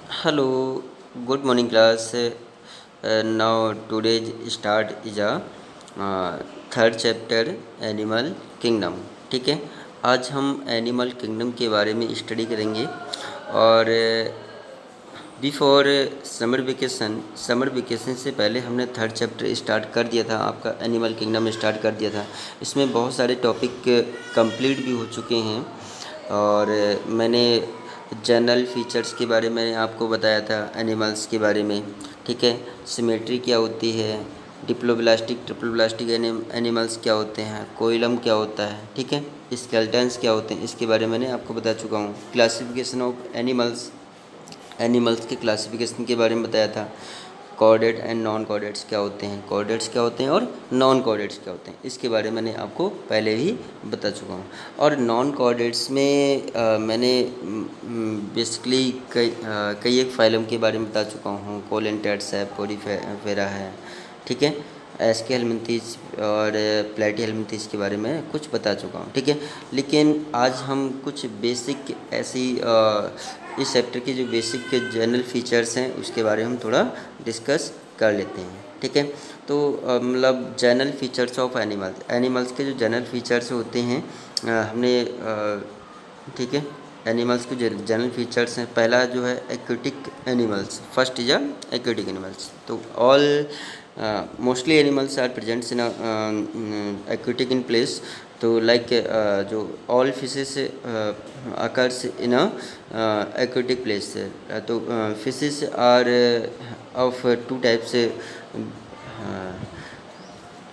Hello, good morning class. Now today's start is a third chapter animal kingdom. ठीक है, आज हम animal kingdom के बारे में स्टडी करेंगे। और बिफोर समर वेकेशन से पहले हमने थर्ड चैप्टर स्टार्ट कर दिया था, आपका एनिमल किंगडम स्टार्ट कर दिया था। इसमें बहुत सारे टॉपिक कंप्लीट भी हो चुके हैं। और मैंने जनरल फीचर्स के बारे में आपको बताया था, एनिमल्स के बारे में। ठीक है, सिमेट्री क्या होती है, डिप्लोब्लास्टिक ट्रिप्लोब्लास्टिक एनिमल्स क्या होते हैं, कोइलम क्या होता है, ठीक है, स्केलेटन्स क्या होते हैं, इसके बारे में मैंने आपको बता चुका हूँ। क्लासिफिकेशन ऑफ एनिमल्स के क्लासिफिकेशन के बारे में बताया था। कॉर्डेट एंड नॉन कॉर्डेट्स क्या होते हैं, कॉर्डेट्स क्या होते हैं और नॉन कॉर्डेट्स क्या होते हैं, इसके बारे में मैंने आपको पहले ही बता चुका हूँ। और नॉन कॉर्डेट्स में मैंने बेसिकली कई एक फाइलम के बारे में बता चुका हूँ। कोलेंटेट्स है, पोरीफेरा है, ठीक है, एस्के हेलमिंथीज और प्लेटी हेलमिंथीज के बारे में कुछ बता चुका हूँ। ठीक है, लेकिन आज हम कुछ बेसिक ऐसी इस चैप्टर के जो बेसिक के जनरल फीचर्स हैं उसके बारे में हम थोड़ा डिस्कस कर लेते हैं। ठीक है, तो मतलब जनरल फीचर्स ऑफ एनिमल्स के जो जनरल फीचर्स होते हैं हमने ठीक है, एनिमल्स के जनरल फीचर्स हैं। पहला जो है aquatic animals, first is aquatic animals. तो all mostly animals are presents in aquatic in place. तो लाइक जो all fishes occurs in aquatic place. तो fishes are of two types,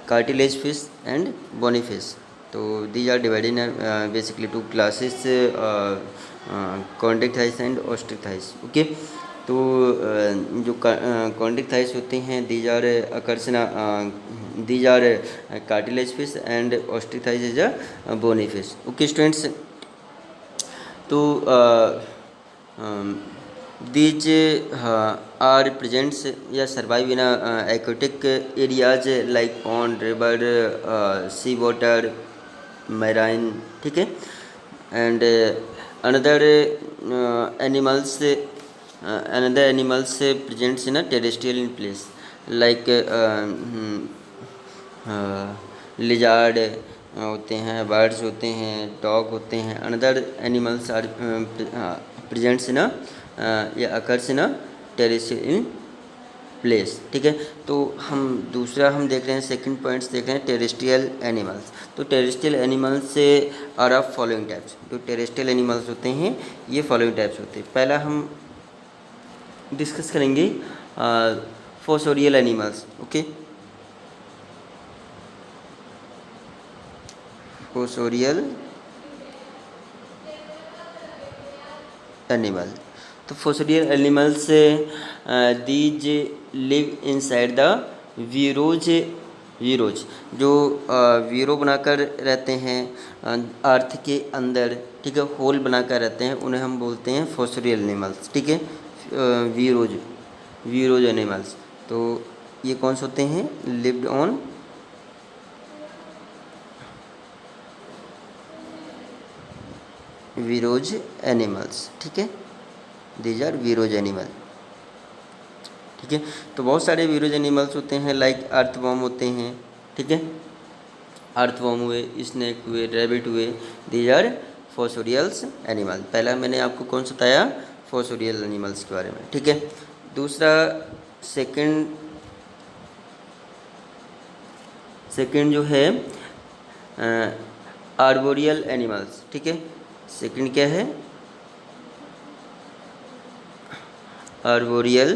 cartilage fish and bony fish. तो these are divided in basically two classes, chondrichthyes and osteichthyes. Okay, तो जो chondrichthyes होते हैं these are अकर्सना, these are cartilage fish and Austric thighs is a bony fish. Okay students, तो these are presents या survive in aquatic areas like pond, river, sea water, marine, ठीक है। And animals another animals presents in a terrestrial in place like lizard होते हैं, birds होते हैं, dog होते हैं। अनदर एनिमल्स आर प्रेजेंट्स इन या अकर्स इन टेरेस्ट्रियल प्लेस। ठीक है, तो हम दूसरा हम देख रहे हैं, सेकंड पॉइंट्स देख रहे हैं टेरेस्ट्रियल एनिमल्स। तो टेरेस्ट्रियल एनिमल्स से आर ऑफ फॉलोइंग टाइप्स। जो टेरेस्ट्रियल एनिमल्स होते हैं ये फॉलोइंग टाइप्स होते हैं। पहला हम डिस्कस करेंगे fossorial animals. Okay, fossorial animal. तो fossorial animals these live inside the burrows. Burrows जो वीरो बनाकर रहते हैं अर्थ के अंदर, ठीक है, होल बनाकर रहते हैं, उन्हें हम बोलते हैं फोसोरियल एनिमल्स। ठीक है, वीरोज वीरोज एनिमल्स। तो ये कौन से होते हैं, लिव्ड ऑन वीरोज एनिमल्स। ठीक है, दीज आर वीरोज एनिमल। ठीक है, तो बहुत सारे वीरोज एनिमल्स होते हैं, लाइक अर्थवॉर्म होते हैं। ठीक है, अर्थवॉर्म हुए, स्नेक हुए, रैबिट हुए, दीज आर फोसोरियल्स एनिमल। पहला मैंने आपको कौन सा बताया, फोसोरियल एनिमल्स के बारे में। ठीक है, दूसरा सेकंड जो है आर्बोरियल एनिमल्स। ठीक है, सेकंड क्या है, आर्बोरियल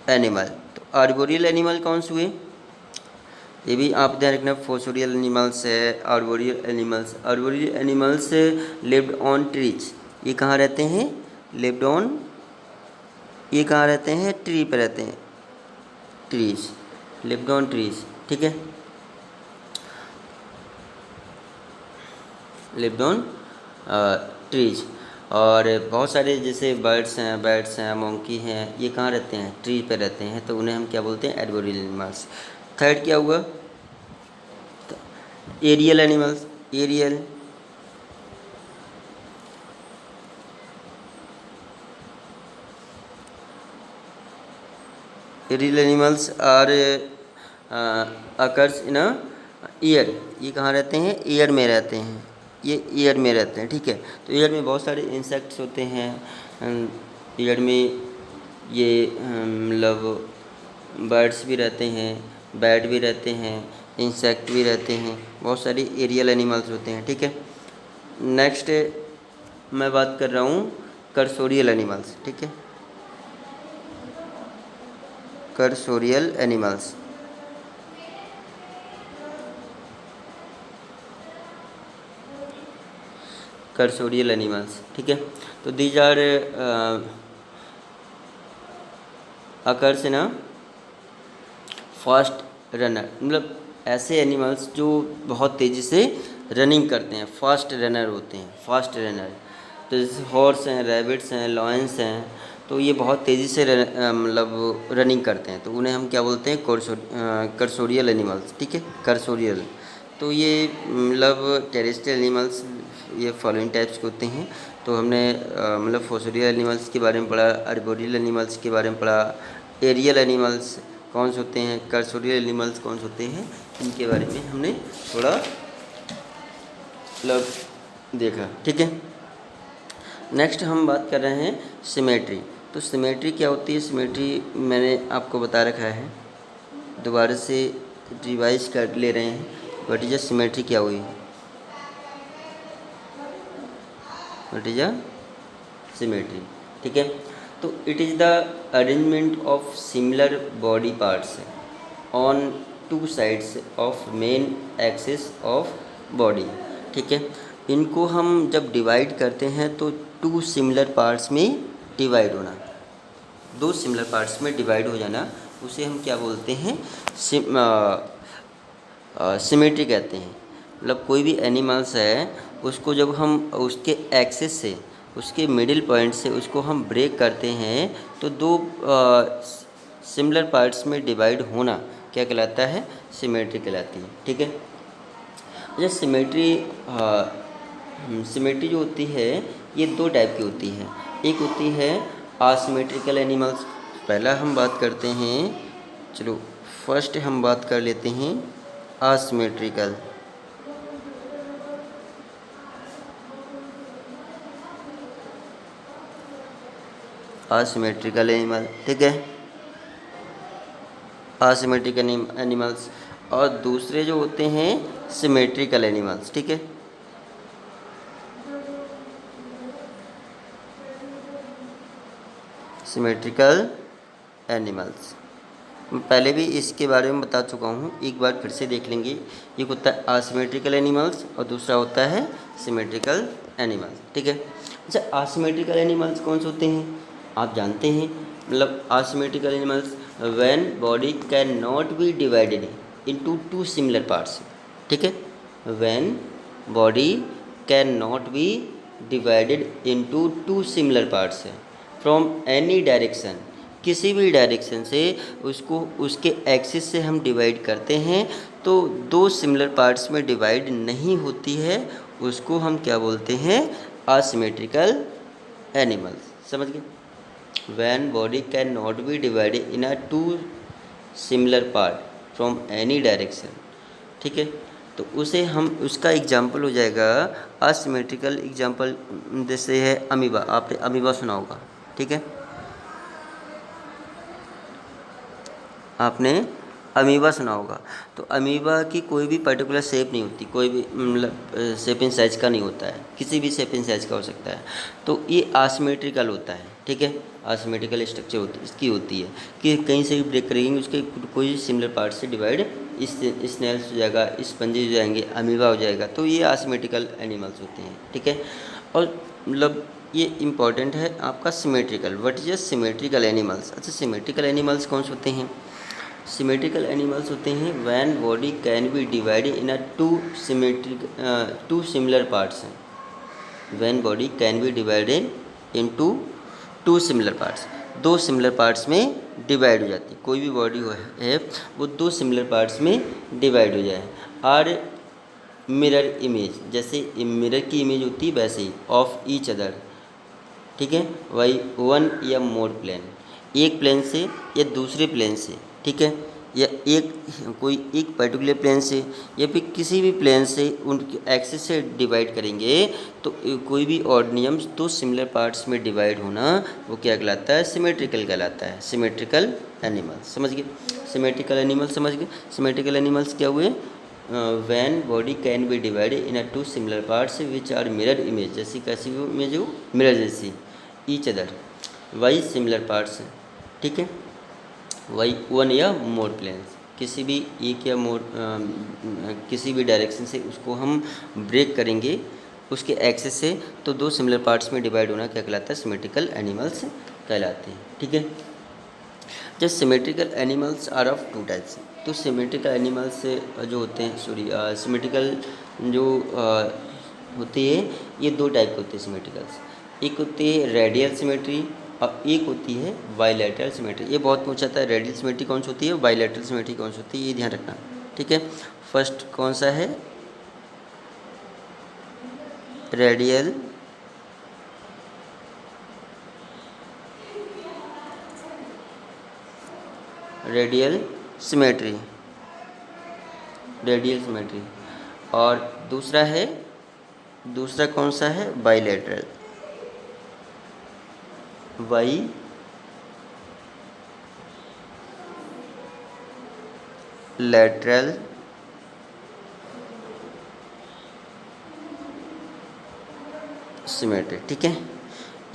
एनिमल। तो आर्बोरियल एनिमल कौन से हुए, ये भी आप ध्यान रखना। फोसोरियल एनिमल्स है, arboreal animals. Arboreal animals lived on trees. ये कहाँ रहते हैं, लिव्ड ऑन, ये कहाँ रहते हैं, ट्री पे रहते हैं, ट्रीज, लिव्ड ऑन ट्रीज। ठीक है, लिव्ड ऑन ट्रीज। और बहुत सारे जैसे बर्ड्स हैं, बैट्स हैं, मोंकी हैं, ये कहाँ रहते हैं, ट्री पे रहते हैं, तो उन्हें हम क्या बोलते हैं, आर्बोरियल एनिमल्स। थर्ड क्या हुआ, aerial animals. Aerial aerial animals are occurs in a year. ये कहाँ रहते हैं? ईयर में रहते हैं, ये ईयर में रहते हैं, ठीक है। तो ईयर में बहुत सारे इंसेक्ट्स होते हैं, ईयर में ये मतलब बर्ड्स भी रहते हैं, बैट भी रहते हैं, इंसेक्ट भी रहते हैं, बहुत सारी एरियल एनिमल्स होते हैं, ठीक है। नेक्स्ट मैं बात कर रहा हूँ कर्सोरियल एनिमल्स, ठीक है। कर्सोरियल एनिमल्स, कर्सोरियल एनिमल्स, ठीक है। तो these are occurs in a fast runner, मतलब ऐसे एनिमल्स जो बहुत तेज़ी से रनिंग करते हैं, फास्ट रनर होते हैं, फास्ट रनर। तो जैसे हॉर्स हैं, रैबिट्स हैं, लॉयंस हैं, तो ये बहुत तेज़ी से मतलब रनिंग करते हैं, तो उन्हें हम क्या बोलते हैं? कर्सोरियल एनिमल्स, ठीक है, कर्सोरियल। तो ये मतलब टेरेस्ट्रियल एनिमल्स ये फॉलोइंग टाइप्स के होते हैं। तो हमने मतलब फोसोरियल एनिमल्स के बारे में पढ़ा, अर्बोरियल एनिमल्स के बारे में पढ़ा, एरियल एनिमल्स कौन से होते हैं, कर्सोरियल एनिमल्स कौन से होते हैं, इनके बारे में हमने थोड़ा मतलब देखा, ठीक है। नेक्स्ट हम बात कर रहे हैं सिमेट्री। तो सिमेट्री क्या होती है? सिमेट्री मैंने आपको बता रखा है, दोबारा से रिवाइज कर ले रहे हैं। व्हाट इज अ सिमेट्री, क्या हुई? व्हाट इज अ सिमेट्री, ठीक है। तो it is the arrangement of similar body parts on two sides of main axis of body, ठीक है। इनको हम जब डिवाइड करते हैं तो टू सिमिलर पार्ट्स में डिवाइड होना, दो सिमिलर पार्ट्स में डिवाइड हो जाना, उसे हम क्या बोलते हैं? सिमेट्री कहते हैं। मतलब कोई भी एनिमल्स है, उसको जब हम उसके एक्सिस से, उसके मिडिल पॉइंट से उसको हम ब्रेक करते हैं, तो दो सिमिलर पार्ट्स में डिवाइड होना क्या कहलाता है? सिमेट्री कहलाती है, ठीक है। अच्छा, सिमेट्री जो होती है ये दो टाइप की होती है। एक होती है आसिमेट्रिकल एनिमल्स, पहला हम बात करते हैं, चलो फर्स्ट हम बात कर लेते हैं आसिमेट्रिकल। आसिमेट्रिकल एनिमल, ठीक है, आसिमेट्रिकल एनिमल्स। और दूसरे जो होते हैं सिमेट्रिकल एनिमल्स, ठीक है। सिमेट्रिकल एनिमल्स मैं पहले भी इसके बारे में बता चुका हूँ, एक बार फिर से देख लेंगे। एक होता है आसिमेट्रिकल एनिमल्स और दूसरा होता है सिमेट्रिकल एनिमल्स, ठीक है। अच्छा, आसिमेट्रिकल एनिमल्स कौन से होते हैं? आप जानते हैं, मतलब asymmetrical animals when body can not be divided into two similar parts, ठीक है। When body can not be divided into two similar parts from any direction, किसी भी डायरेक्शन से उसको उसके एक्सिस से हम डिवाइड करते हैं, तो दो सिमिलर पार्ट्स में डिवाइड नहीं होती है, उसको हम क्या बोलते हैं? असिमेट्रिकल एनिमल्स, समझ गए। When body can not be divided in a two similar part from any direction, ठीक है। तो उसे हम, उसका एग्जाम्पल हो जाएगा असिमेट्रिकल एग्जाम्पल, जैसे है अमीबा, आपने अमीबा सुना होगा, ठीक है। आपने अमीबा सुना होगा। तो अमीबा की कोई भी पर्टिकुलर शेप नहीं होती, कोई भी मतलब शेप इन साइज का नहीं होता है, किसी भी शेप इन साइज का हो सकता है। तो ये आसिमेट्रिकल होता है, ठीक है। आसिमेट्रिकल स्ट्रक्चर होती इसकी होती है कि कहीं से भी ब्रेक करेंगे उसके कोई सिमिलर पार्ट से डिवाइड, इस स्नेल्स हो जाएगा, स्पंजेस हो जाएंगे, अमीबा हो जाएगा, तो ये आसिमेट्रिकल एनिमल्स होते हैं, ठीक है। और मतलब ये इम्पॉर्टेंट है आपका symmetrical. What is symmetrical animals? अच्छा, सिमेट्रिकल एनिमल्स कौन से होते हैं? सिमेट्रिकल एनिमल्स होते हैं when body can be divided in a two similar parts, when body can be divided into two similar parts, दो सिमिलर पार्ट्स में डिवाइड हो जाती है। कोई भी बॉडी है वो दो सिमिलर पार्ट्स में डिवाइड हो जाए। और मिरर इमेज, जैसे मिरर की इमेज होती है वैसे ही, ऑफ ईच अदर, ठीक है, वही वन या मोर प्लेन। एक प्लेन से या दूसरे प्लेन से, ठीक है, या एक कोई एक पर्टिकुलर प्लेन से या फिर किसी भी प्लेन से उनके एक्सिस से डिवाइड करेंगे तो कोई भी ऑड नियम दो सिमिलर पार्ट्स में डिवाइड होना वो क्या कहलाता है, सिमेट्रिकल कहलाता है, सिमेट्रिकल एनिमल्स। समझ गए, सिमेट्रिकल एनिमल्स समझ गए। सिमेट्रिकल एनिमल्स क्या हुए, when body can be divided in a two similar parts which are mirror image, जैसी कैसी वो इमेज हो, मिरर जैसी, each other why similar parts हैं, ठीक है, वाई वन या मोर प्लेन्स, किसी भी एक या मोर किसी भी डायरेक्शन से उसको हम ब्रेक करेंगे उसके एक्सेस से तो दो सिमिलर पार्ट्स में डिवाइड होना क्या कहलाता है, सिमेट्रिकल एनिमल्स कहलाते हैं, ठीक है। जब symmetrical animals are of two types, तो सिमेट्रिकल एनिमल्स जो होते हैं, सिमेट्रिकल जो होती है ये दो टाइप के होते हैं सिमेट्रिकल्स, एक होती है रेडियल सिमेट्री और एक होती है बाइलैटरल सिमेट्री। ये बहुत पूछा था, रेडियल सिमेट्री कौन सी होती है, बाइलैटरल सिमेट्री कौन सी होती है, ये ध्यान रखना, ठीक है। फर्स्ट कौन सा है, रेडियल सिमेट्री, रेडियल सिमेट्री, और दूसरा कौन सा है, बाइलैटरल सिमेट्री, ठीक है।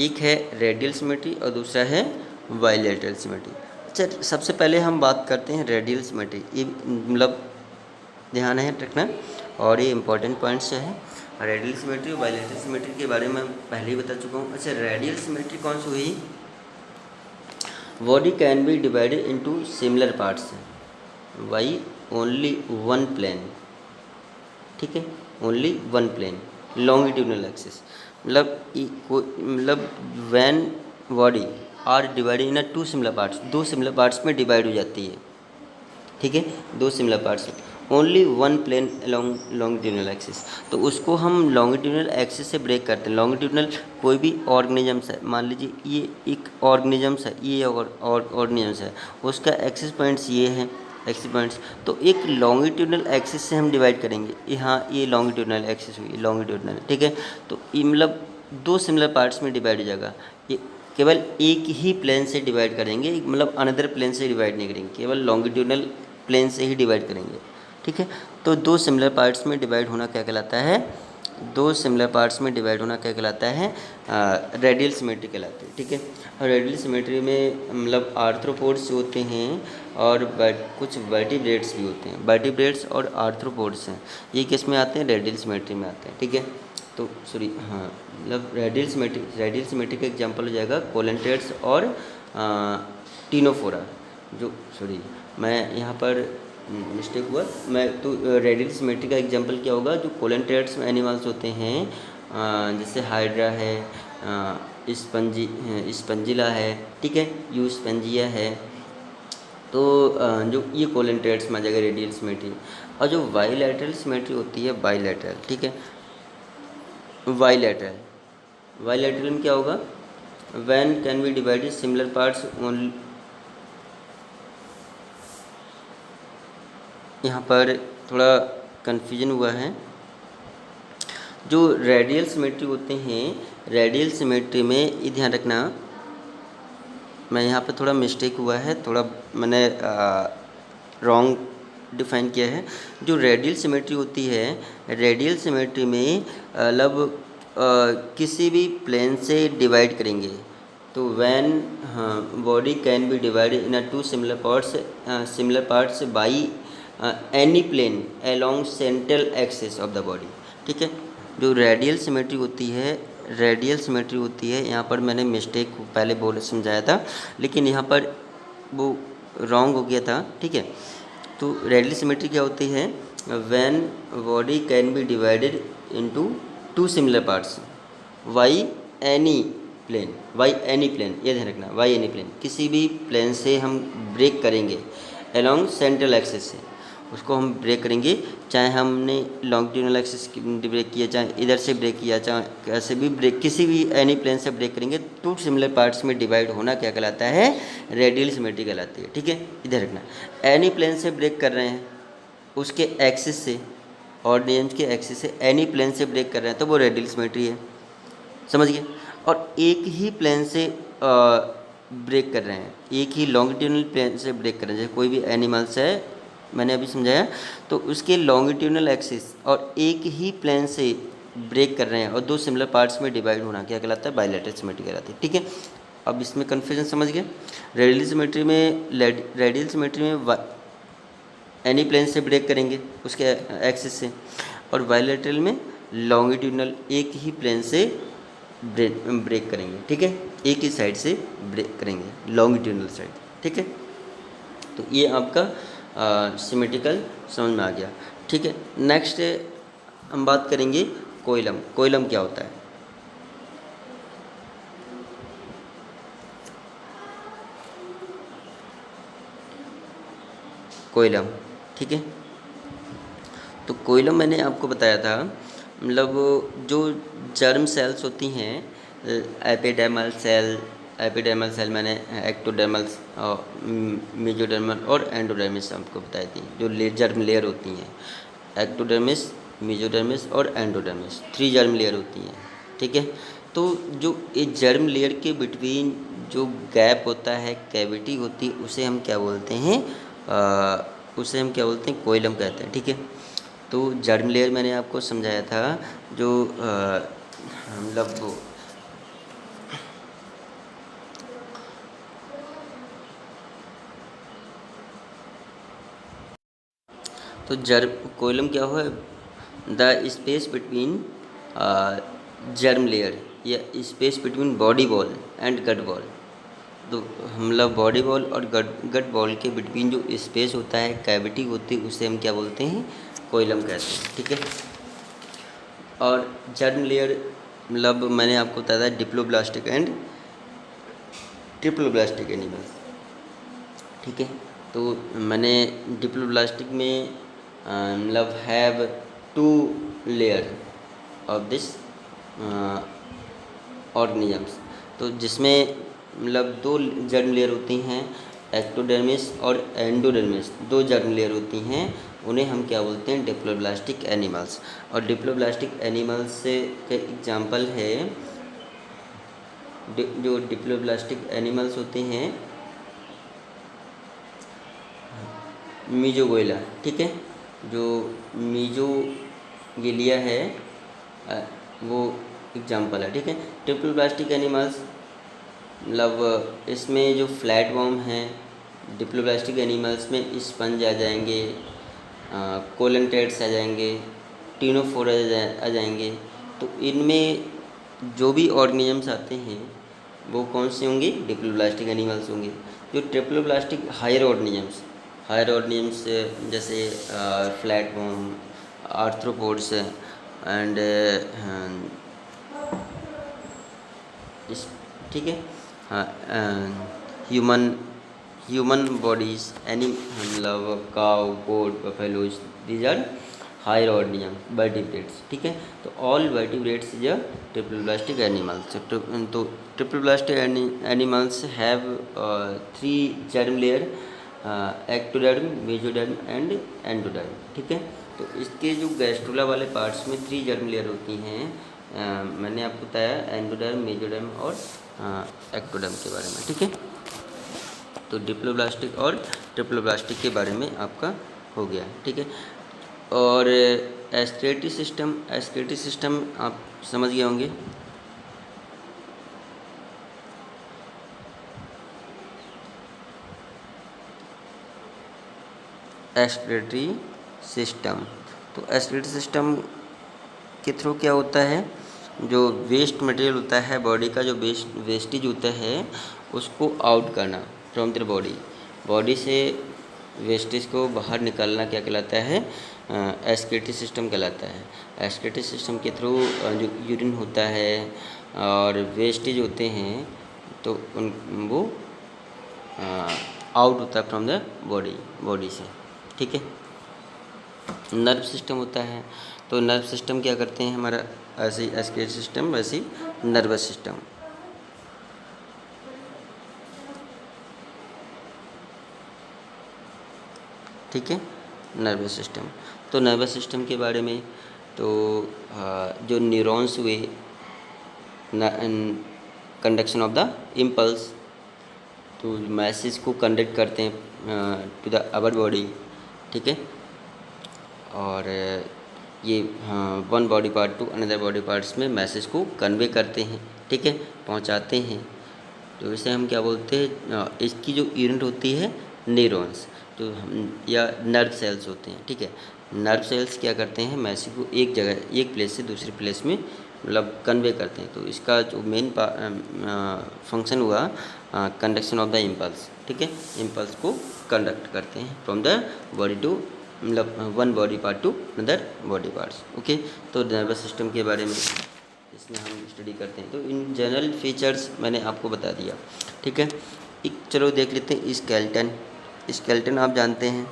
एक है रेडियल सिमेट्री और दूसरा है बाइलैटरल सिमेट्री। अच्छा, सबसे पहले हम बात करते हैं रेडियल सिमेट्री, ये मतलब ध्यान है रखना और ये इंपॉर्टेंट पॉइंट्स है। रेडियल सिमेट्री और बाइलैटरल सिमेट्री के बारे में पहले ही बता चुका हूँ। अच्छा, रेडियल सिमेट्री कौन सी हुई, body can be divided into similar parts by only one plane, ठीक है, only one plane longitudinal axis, मतलब when body are divided in to similar parts, दो सिमिलर पार्ट्स में डिवाइड हो जाती है, ठीक है, दो similar parts, only one plane along longitudinal axis, तो उसको हम लॉन्गिट्यूडनल एक्सिस से ब्रेक करते हैं। लॉन्गिट्यूडनल कोई भी ऑर्गेनिजम्स है, मान लीजिए ये एक ऑर्गेनिजम्स है, ये ऑर्गेनिजम्स है, उसका एक्सिस पॉइंट्स ये हैं, एक्सिस पॉइंट्स, तो एक लॉन्गिट्यूडनल एक्सिस से हम डिवाइड करेंगे, यहाँ ये लॉन्गिट्यूडनल एक्सिस हुई, लॉन्गिट्यूडनल, ठीक है, तो ये मतलब दो सिमिलर पार्ट्स में डिवाइड हो जाएगा। ये केवल एक ही प्लेन से डिवाइड करेंगे, मतलब अनदर प्लेन से डिवाइड नहीं करेंगे, केवल लॉन्गिट्यूडनल प्लेन से ही डिवाइड करेंगे, ठीक है। तो दो सिमिलर पार्ट्स में डिवाइड होना क्या कहलाता है, दो सिमिलर पार्ट्स में डिवाइड होना क्या कहलाता है, रेडियल सिमेट्री कहलाती है, ठीक है। और रेडियल सिमेट्री में मतलब आर्थ्रोपोड्स होते हैं और कुछ वर्टिब्रेट्स भी होते हैं, वर्टिब्रेट्स और आर्थ्रोपोड्स हैं, ये किस में आते हैं, रेडियल सिमेट्री में आते हैं, ठीक है। तो मतलब रेडियल सिमेट्री का एग्जांपल हो जाएगा कोलेंटेड्स और टीनोफोरा, मैं यहाँ पर मिस्टेक हुआ, मैं तो रेडियल सिमेट्री का एग्जांपल क्या होगा, जो कोलेंटेड्स एनिमल्स होते हैं, जैसे हाइड्रा है, स्पंजिला है, ठीक है, यूस्पेंजिया है, तो जो ये कोलेंटेड्स में आ जाएगा रेडियल सिमेट्री। और जो बाइलैटरल सिमेट्री होती है, बाइलैटरल, ठीक है, बाइलैटरल में क्या होगा, when can be divided similar parts only, यहाँ पर थोड़ा कन्फ्यूजन हुआ है। जो रेडियल सिमेट्री होते हैं, रेडियल सिमेट्री में ये ध्यान रखना, मैं यहाँ पे थोड़ा मिस्टेक हुआ है, थोड़ा मैंने रॉन्ग डिफाइन किया है। जो रेडियल सिमेट्री होती है, रेडियल सिमेट्री में मतलब किसी भी प्लेन से डिवाइड करेंगे तो when body can be divided in to similar parts by any plane along central axis of the body, ठीक है। जो रेडियल सिमेट्री होती है, यहाँ पर मैंने मिस्टेक पहले बोल समझाया था, लेकिन यहाँ पर वो रॉन्ग हो गया था, ठीक है। तो रेडियल सिमेट्री क्या होती है, when body can be divided into two similar parts by any plane, ये ध्यान रखना, बाई एनी प्लेन, किसी भी प्लेन से हम ब्रेक करेंगे अलोंग सेंट्रल एक्सिस से, उसको हम ब्रेक करेंगे, चाहे हमने लॉन्गिट्यूडिनल एक्सिस ब्रेक किया, चाहे इधर से ब्रेक किया, चाहे कैसे भी ब्रेक, किसी भी एनी प्लेन से ब्रेक करेंगे, टू सिमिलर पार्ट्स में डिवाइड होना क्या कहलाता है, रेडियल सिमेट्री कहलाती है। ठीक है, इधर रखना। एनी प्लेन से ब्रेक कर रहे हैं, उसके एक्सिस से, ऑर्डिनेंस के एक्सिस से एनी प्लेन से ब्रेक कर रहे हैं तो वो रेडियल सिमेट्री है, समझ गए। और एक ही प्लेन से ब्रेक कर रहे हैं, एक ही लॉन्गिट्यूडनल प्लेन से ब्रेक कर रहे हैं, जैसे कोई भी एनिमल्स है, मैंने अभी समझाया, तो उसके लॉन्गिट्यूडनल एक्सिस और एक ही प्लेन से ब्रेक कर रहे हैं और दो सिमिलर पार्ट्स में डिवाइड होना क्या कहलाता है, बाइलेटरल सिमेट्री कहलाती है। ठीक है, अब इसमें कन्फ्यूजन समझ गए। रेडियल सिमेट्री में, रेडियल सिमेट्री में एनी प्लेन से ब्रेक करेंगे उसके एक्सिस से, और बाइलेटरल में लॉन्गिट्यूडनल एक ही प्लेन से ब्रेक करेंगे। ठीक है, एक ही साइड से ब्रेक करेंगे, लॉन्गिट्यूडनल साइड। ठीक है, तो ये आपका सिमेट्रिकल समझ में आ गया। ठीक है, नेक्स्ट हम बात करेंगे कोइलम। कोइलम क्या होता है? कोइलम, ठीक है, तो कोइलम मैंने आपको बताया था, मतलब जो जर्म सेल्स होती हैं, एपिडर्मल सेल, एपिडर्मल सेल मैंने एक्टोडर्मल, मेजोडर्मल और एंडोडर्मिस आपको बताई थी, जो जर्म लेयर होती हैं, एक्टोडर्मिस, मेजोडर्मिस और एंडोडर्मिस, 3 जर्म लेयर होती हैं। ठीक है, तो जो ये जर्म लेयर के बिटवीन जो गैप होता है, कैविटी होती है, उसे हम क्या बोलते हैं, उसे हम क्या बोलते हैं, कोइलम कहते हैं। ठीक है, तो जर्म लेयर मैंने आपको समझाया था, जो मतलब तो जर्म कोइलम क्या हुआ, the space between germ layer या space between body wall and gut wall. तो मतलब बॉडी वॉल और गट वॉल के बिटवीन जो स्पेस होता है, कैविटी होती है, उसे हम क्या बोलते हैं, कोइलम कहते हैं। ठीक है, और जर्म लेयर मतलब मैंने आपको बताया था डिप्लोब्लास्टिक एंड ट्रिप्लोब्लास्टिक एनिमल्स। ठीक है, तो मैंने डिप्लोब्लास्टिक में मतलब have 2 layer of this organisms, तो जिसमें मतलब 2 जर्म लेयर होती हैं, एक्टोडर्मिस और एंडोडर्मिस, 2 जर्म लेयर होती हैं, उन्हें हम क्या बोलते हैं, डिप्लोब्लास्टिक एनिमल्स। और डिप्लोब्लास्टिक एनिमल्स का एग्जांपल है, जो डिप्लोब्लास्टिक एनिमल्स होते हैं, मीजोगोइला। ठीक है, जो मीजोगिलिया है वो एग्जांपल है। ठीक है, ट्रिप्लोब्लास्टिक एनिमल्स मतलब इसमें जो फ्लैट वॉर्म हैं, डिप्लोब्लास्टिक एनिमल्स में स्पंज आ जाएंगे, कोलेंटेट्स आ जाएंगे, टीनोफोरा आ जाएंगे। तो इनमें जो भी ऑर्गेनिजम्स आते हैं वो कौन से होंगे, डिप्लोब्लास्टिक एनिमल्स होंगे। जो ट्रिप्लोब्लास्टिक हायर ऑर्गेनिजम्स जैसे फ्लैट वॉर्म, आर्थ्रोपोड्स एंड ठीक है, हाँ, ह्यूमन बॉडीज, एनी मतलब cow, goat, buffaloes, these are higher organism, vertebrates. ठीक है, तो all vertebrates is a triploblastic animals. तो triploblastic animals have 3 germ layer, ectoderm, mesoderm and endoderm. ठीक है, तो इसके जो गैस्ट्रोला वाले पार्ट्स में 3 जर्म लेयर होती हैं, मैंने आपको बताया एंडोडर्म, मेसोडर्म और एक्टोडर्म के बारे में। ठीक है, तो डिप्लोब्लास्टिक और ट्रिप्लोब्लास्टिक के बारे में आपका हो गया। ठीक है, और एस्केलेटरी सिस्टम आप समझ गए होंगे। एस्केलेटरी सिस्टम, तो एस्केलेटरी सिस्टम के थ्रू क्या होता है, जो वेस्ट मटेरियल होता है बॉडी का, जो वेस्टेज होता है उसको आउट करना फ्रॉम द बॉडी से वेस्टेज को बाहर निकालना क्या कहलाता है, एस्केलेटरी सिस्टम कहलाता है। एस्केलेटरी सिस्टम के थ्रू जो यूरिन होता है और वेस्टेज होते हैं तो वो आउट होता है फ्रॉम द बॉडी से। ठीक है, नर्व सिस्टम होता है। तो नर्व सिस्टम क्या करते हैं हमारा, ऐसे ही एस्केलेटरी सिस्टम वैसे ही नर्वस सिस्टम। ठीक है, नर्वस सिस्टम। तो नर्वस सिस्टम के बारे में तो जो न्यूरॉन्स हुए कंडक्शन ऑफ द इम्पल्स, तो मैसेज को कंडक्ट करते हैं टू द अवर बॉडी। ठीक है, और ये one body part two another body parts में मैसेज को कन्वे करते हैं। ठीक है, पहुंचाते हैं। तो इसे हम क्या बोलते हैं, इसकी जो यूनिट होती है न्यूरॉन्स, तो हम या नर्व सेल्स होते हैं। ठीक है, नर्व सेल्स क्या करते हैं, मैसेज को एक जगह, एक प्लेस से दूसरी प्लेस में मतलब कन्वे करते हैं। तो इसका जो मेन फंक्शन हुआ कंडक्शन ऑफ द इम्पल्स। ठीक है, इम्पल्स को कंडक्ट करते हैं फ्रॉम द बॉडी टू, मतलब one body part two another body parts. Okay, तो नर्वस सिस्टम के बारे में इसमें हम स्टडी करते हैं। तो इन जनरल फीचर्स मैंने आपको बता दिया। ठीक है, एक चलो देख लेते हैं स्केलेटन। स्केलेटन आप जानते हैं,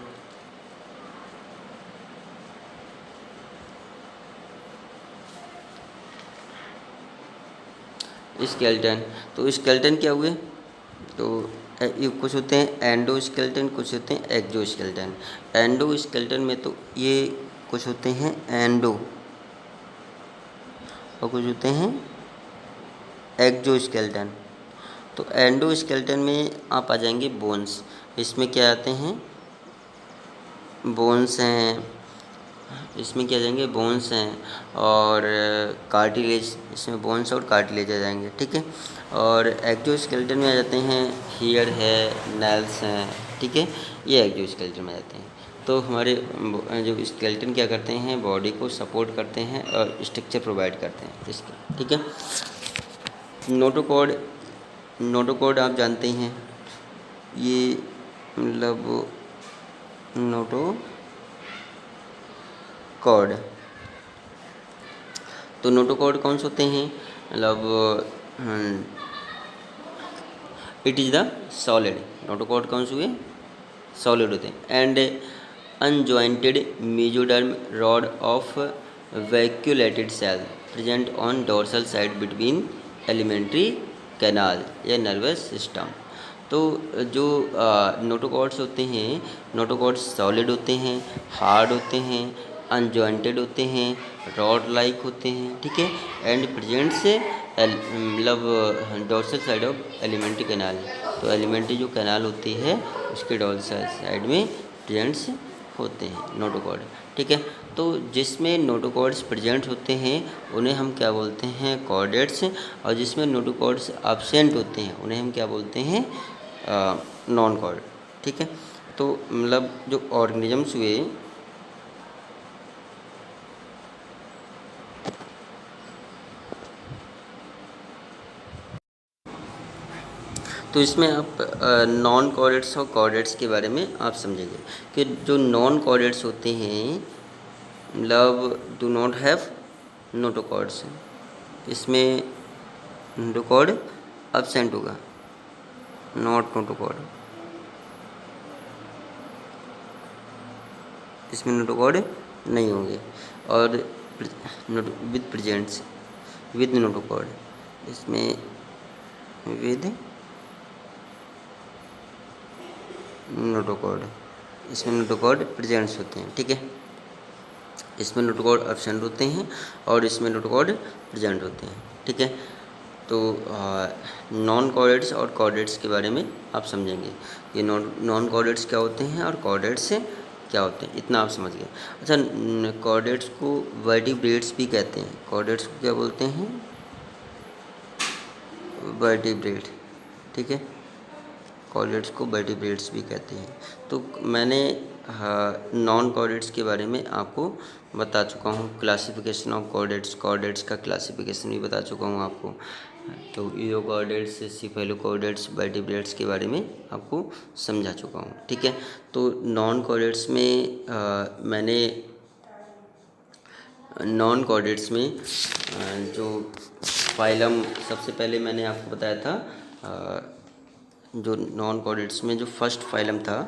स्केलेटन। तो स्केलेटन क्या हुए, तो ये कुछ होते हैं एंडोस्केलेटन, कुछ होते हैं एक्सोस्केलेटन। एंडोस्केलेटन में तो ये कुछ होते हैं एंडो और कुछ होते हैं एक्सोस्केलेटन। तो एंडोस्केलेटन में आप आ जाएंगे बोन्स। इसमें क्या आते हैं, बोन्स हैं, इसमें क्या आ जाएंगे, बोन्स हैं और कार्टिलेज, इसमें बोन्स और कार्टिलेज आ जाएंगे। ठीक है, और एक्सोस्केलेटन में आ जाते हैं हेयर है, नेल्स हैं। ठीक है, ये एक्सोस्केलेटन में आ जाते हैं। तो हमारे जो स्केलेटन क्या करते हैं, बॉडी को सपोर्ट करते हैं और स्ट्रक्चर प्रोवाइड करते हैं इसके। ठीक है, नोटोकॉर्ड, नोटोकॉर्ड आप जानते ही हैं, ये मतलब नोटोकॉर्ड। तो नोटोकॉर्ड कौन से होते हैं, मतलब it is the solid. Notochord कौन से हुए, सॉलिड होते हैं। And unjointed mesoderm rod of vacuolated cell present on dorsal side between alimentary canal या नर्वस सिस्टम। तो जो नोटोकॉर्ड्स होते हैं, नोटोकॉर्ड्स सॉलिड होते हैं, हार्ड होते हैं, अनजॉइंटेड होते हैं, रॉड लाइक होते हैं। ठीक है, एंड प्रेजेंट से मतलब dorsal side of alimentary canal. तो एलिमेंट्री जो कैनाल होती है उसके डोर्सल साइड में प्रेजेंट्स होते हैं नोटोकॉर्ड। ठीक है, तो जिसमें नोटोकॉर्ड्स प्रेजेंट होते हैं उन्हें हम क्या बोलते हैं, कॉर्डेट्स। और जिसमें नोटोकॉर्ड्स एब्सेंट होते हैं उन्हें हम क्या बोलते हैं, नॉन कॉर्ड। ठीक है, तो मतलब जो ऑर्गेनिजम्स हुए, तो इसमें आप नॉन कॉर्डेट्स और कॉर्डेट्स के बारे में आप समझेंगे कि जो नॉन कॉर्डेट्स होते हैं मतलब डू नॉट हैव नोटोकॉर्ड्स, इसमें नोटोकॉर्ड एब्सेंट होगा, नॉट नोटोकॉर्ड, इसमें नोटोकॉर्ड नहीं होंगे। और विद प्रेजेंट्स विद नोटोकॉर्ड, इसमें विद नोटोकॉर्ड, इसमें नोटोकॉर्ड प्रेजेंट्स होते हैं। ठीक है, इसमें नोटोकॉर्ड एब्सेंट होते हैं और इसमें नोटोकॉर्ड प्रेजेंट होते हैं। ठीक है, तो नॉन कॉर्डेट्स और कॉर्डेट्स के बारे में आप समझेंगे, ये नॉन कॉर्डेट्स क्या होते हैं और कॉर्डेट्स क्या होते हैं, इतना आप समझ गए। अच्छा, कॉर्डेट्स को वर्टिब्रेट्स भी कहते हैं। कॉर्डेट्स को क्या बोलते हैं, वर्टिब्रेट। ठीक है, कॉर्डेट्स को वर्टिब्रेट्स भी कहते हैं। तो मैंने नॉन कॉर्डेट्स के बारे में आपको बता चुका हूँ, क्लासिफिकेशन ऑफ कॉर्डेट्स, कॉर्डेट्स का क्लासिफिकेशन भी बता चुका हूँ आपको। तो ईओकॉर्डेट्स, सिफेलोकॉर्डेट्स, वर्टिब्रेट्स के बारे में आपको समझा चुका हूँ। ठीक है, तो नॉन कॉर्डेट्स में मैंने नॉन कॉर्डेट्स में जो फाइलम, सबसे पहले मैंने आपको बताया था जो नॉन कॉर्डेट्स में जो फर्स्ट फाइलम था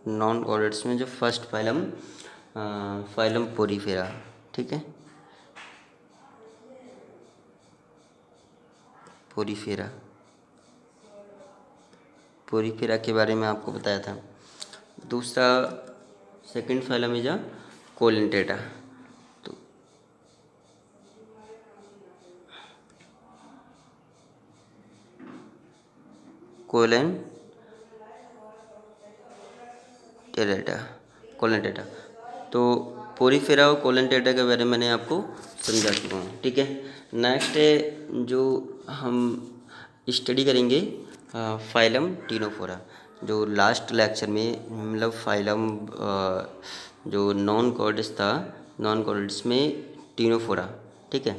नॉन कॉर्डेट्स में जो फर्स्ट फाइलम फाइलम पोरीफेरा, ठीक है, पोरीफेरा, पोरीफेरा के बारे में आपको बताया था। दूसरा सेकंड फाइलम इज अ कोलेंटेटा। तो कोलेंटेटा, कोलेंटेटा। तो पोरीफेरा और कोलेंटेटा के बारे में मैंने आपको समझा चुका हूँ, ठीक है। नेक्स्ट जो हम स्टडी करेंगे फाइलम टीनोफोरा। जो लास्ट लेक्चर में मतलब फाइलम जो नॉन कॉर्ड्स था, नॉन कॉर्ड्स में टीनोफोरा, ठीक है।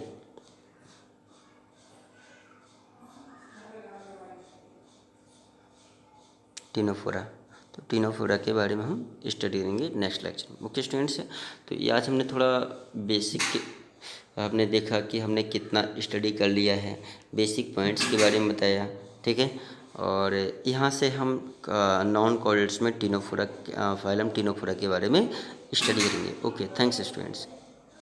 टीनोफोरा, तो टीनोफोरा के बारे में हम स्टडी करेंगे नेक्स्ट लेक्चर में। ओके स्टूडेंट्स, तो ये आज हमने थोड़ा बेसिक आपने देखा कि हमने कितना स्टडी कर लिया है, बेसिक पॉइंट्स के बारे में बताया, ठीक है। और यहाँ से हम नॉन कॉर्डेट्स में टीनोफोरा फाइलम टीनोफोरा के बारे में स्टडी करेंगे। Okay, thanks students.